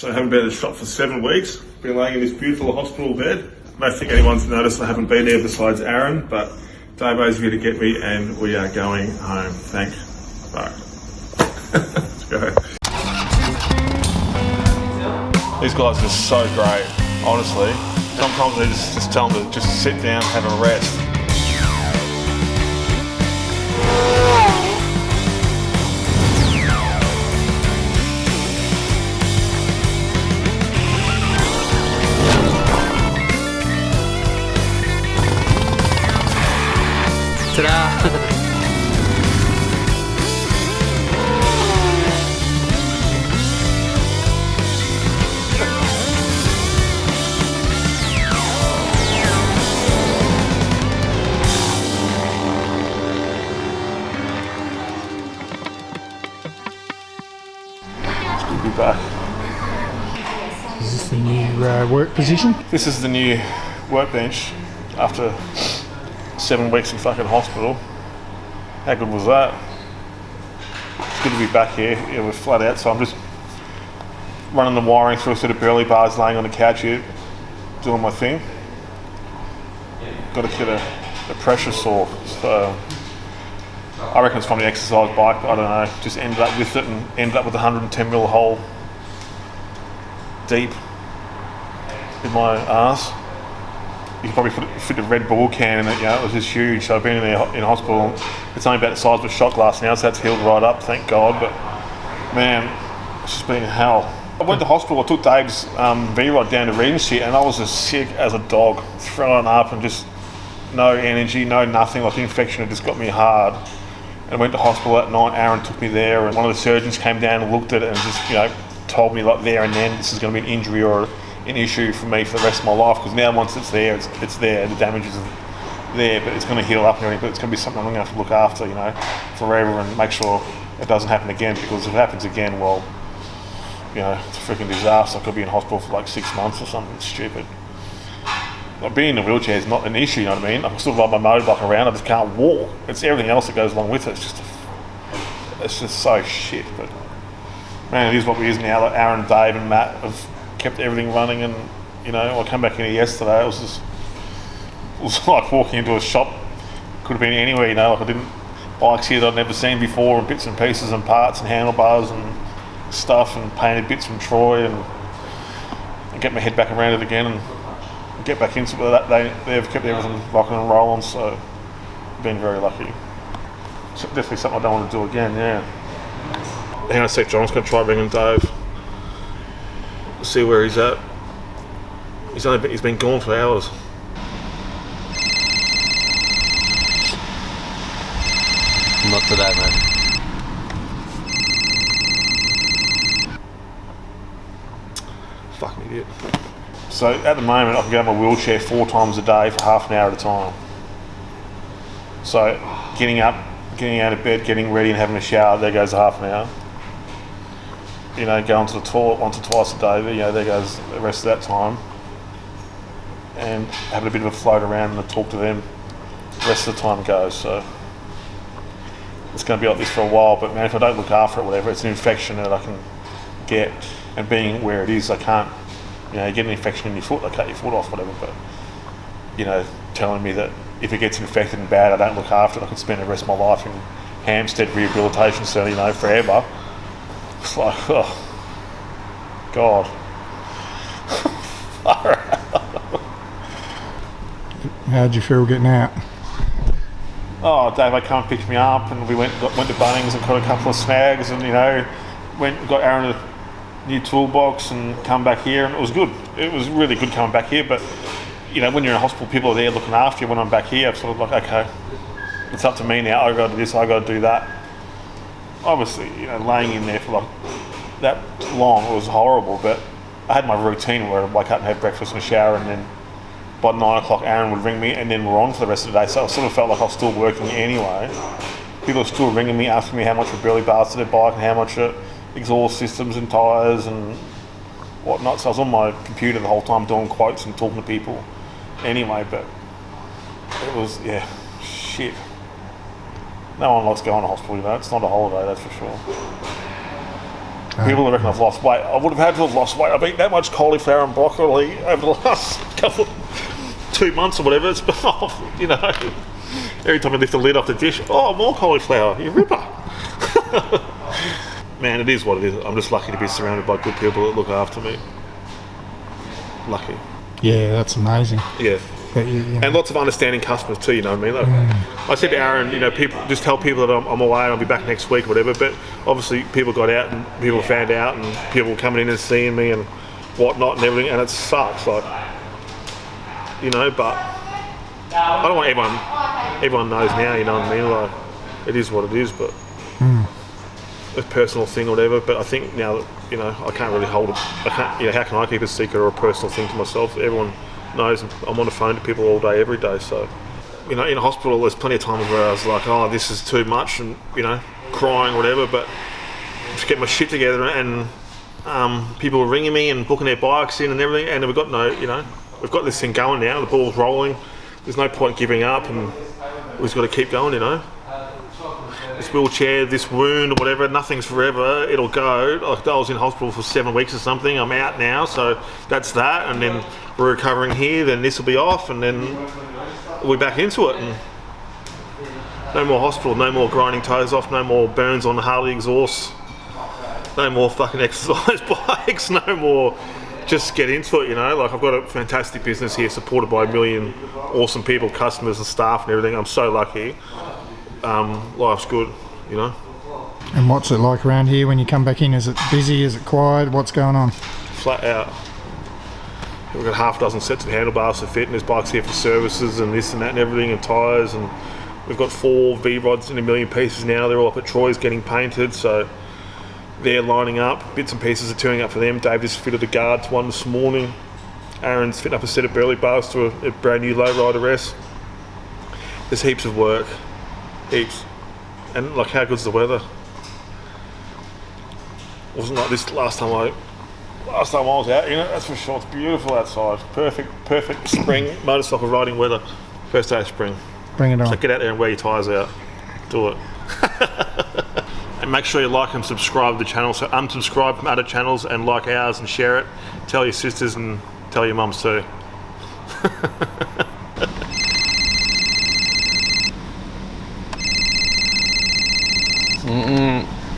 So I haven't been to the shop for 7 weeks. Been laying in this beautiful hospital bed. I don't think anyone's noticed I haven't been there besides Aaron, but Dabo's here to get me and we are going home. Thanks. Bye. Let's go. These guys are so great, honestly. Sometimes I just tell them to just sit down, have a rest. Ta-da! Good to be back. Is this the new work position? This is the new workbench after 7 weeks in fucking hospital. How good was that? It's good to be back here. Yeah, we're flat out, so I'm just running the wiring through a set of burley bars, laying on the couch here, doing my thing. Got to get a pressure saw. So I reckon it's from the exercise bike, but I don't know. Just ended up with it and ended up with a 110mm hole deep in my arse. You could probably fit a Red Bull can in it, you know, it was just huge. So I've been in hospital. It's only about the size of a shot glass now, so that's healed right up, thank God. But man, it's just been hell. I went to hospital, I took Dave's V-Rod down to Regency and I was as sick as a dog, throwing up and just no energy, no nothing. Like the infection had just got me hard. And I went to hospital that night, Aaron took me there and one of the surgeons came down and looked at it and just, you know, told me like there and then this is going to be an injury or an issue for me for the rest of my life, because now once it's there, it's there, the damage is there, but it's going to heal up and everything, but it's going to be something I'm going to have to look after, you know, forever and make sure it doesn't happen again, because if it happens again, well, you know, it's a freaking disaster. I could be in hospital for like 6 months or something stupid. Like being in a wheelchair is not an issue, you know what I mean? I can still ride my motorbike around, I just can't walk. It's everything else that goes along with it. It's just so shit, but man, it is what it is now. Like Aaron, Dave and Matt have kept everything running, and you know, I came back in here yesterday, it was like walking into a shop. Could have been anywhere, you know, like I didn't, bikes here that I'd never seen before, and bits and pieces and parts and handlebars and stuff, and painted bits from Troy, and get my head back around it again and get back into it. They've kept everything rocking and rolling, so I've been very lucky. It's definitely something I don't want to do again, yeah. Hang on a sec, John's going to try ringing Dave. See where he's at. He's been gone for hours. Not today, man. Fucking idiot. So at the moment I can get on my wheelchair 4 times a day for half an hour at a time. So getting up, getting out of bed, getting ready and having a shower, there goes half an hour. You know, going to the toilet once or twice a day, you know, there goes the rest of that time. And having a bit of a float around and talk to them, the rest of the time goes. So it's going to be like this for a while, but man, if I don't look after it, whatever, it's an infection that I can get. And being where it is, I can't, you know, you get an infection in your foot, they cut your foot off, whatever, but, you know, telling me that if it gets infected and bad, I don't look after it, I could spend the rest of my life in Hampstead Rehabilitation Centre, you know, forever. It's like, oh, God. How'd you feel getting out? Oh, Dave, they come and picked me up, and we went to Bunnings and got a couple of snags, and, you know, got Aaron a new toolbox and come back here, and it was good. It was really good coming back here, but, you know, when you're in a hospital, people are there looking after you. When I'm back here, I'm sort of like, okay, it's up to me now. I got to do this, I got to do that. Obviously, you know, laying in there for like that long, it was horrible, but I had my routine where I'd wake up and have breakfast and a shower, and then by 9 o'clock Aaron would ring me, and then we're on for the rest of the day, so I sort of felt like I was still working anyway. People are still ringing me, asking me how much for burley bars to their bike and how much exhaust systems and tyres and whatnot, so I was on my computer the whole time doing quotes and talking to people anyway, but it was, yeah, shit. No one likes going to hospital, you know, it's not a holiday, that's for sure. People reckon I've lost weight. I would have had to have lost weight. I've eaten that much cauliflower and broccoli over the last 2 months or whatever. It's been off, you know. Every time I lift the lid off the dish, oh, more cauliflower, you ripper. Man, it is what it is. I'm just lucky to be surrounded by good people that look after me. Lucky. Yeah, that's amazing. Yeah. But you know. And lots of understanding customers too, you know what I mean? Like, I said to Aaron, you know, people just tell people that I'm away and I'll be back next week or whatever, but obviously people got out and people found out and people were coming in and seeing me and whatnot and everything, and it sucks, like, you know, but I don't want everyone knows now, you know what I mean? Like, it is what it is, but a personal thing or whatever, but I think now that, you know, I can't really hold it, you know, how can I keep a secret or a personal thing to myself? Everyone knows I'm on the phone to people all day, every day, so, you know, in a hospital there's plenty of times where I was like, oh, this is too much, and, you know, crying or whatever, but just get my shit together, and people were ringing me and booking their bikes in and everything, and we've got we've got this thing going now, the ball's rolling, there's no point giving up, and we've just got to keep going, you know. This wheelchair, this wound or whatever, nothing's forever, it'll go. Like, I was in hospital for 7 weeks or something, I'm out now, so that's that, and then we're recovering here, then this will be off, and then we'll be back into it, and no more hospital, no more grinding toes off, no more burns on the Harley exhaust, no more fucking exercise bikes, no more, just get into it, you know. Like, I've got a fantastic business here supported by a million awesome people, customers and staff and everything. I'm so lucky. Life's good, you know. And what's it like around here when you come back in? Is it busy? Is it quiet? What's going on? Flat out. We've got half a dozen sets of handlebars to fit, and there's bikes here for services and this and that and everything, and tyres, and we've got 4 V-rods in a million pieces now. They're all up at Troy's getting painted, so they're lining up. Bits and pieces are turning up for them. Dave just fitted a guard to one this morning. Aaron's fitting up a set of Burley bars to a brand new lowrider S. There's heaps of work. Heaps. And like, how good's the weather? It wasn't like this last time I was out, you know, that's for sure. It's beautiful outside. Perfect spring motorcycle riding weather. First day of spring. Bring it on. So get out there and wear your tyres out. Do it. And make sure you like and subscribe to the channel. So unsubscribe from other channels and like ours and share it. Tell your sisters and tell your mums too.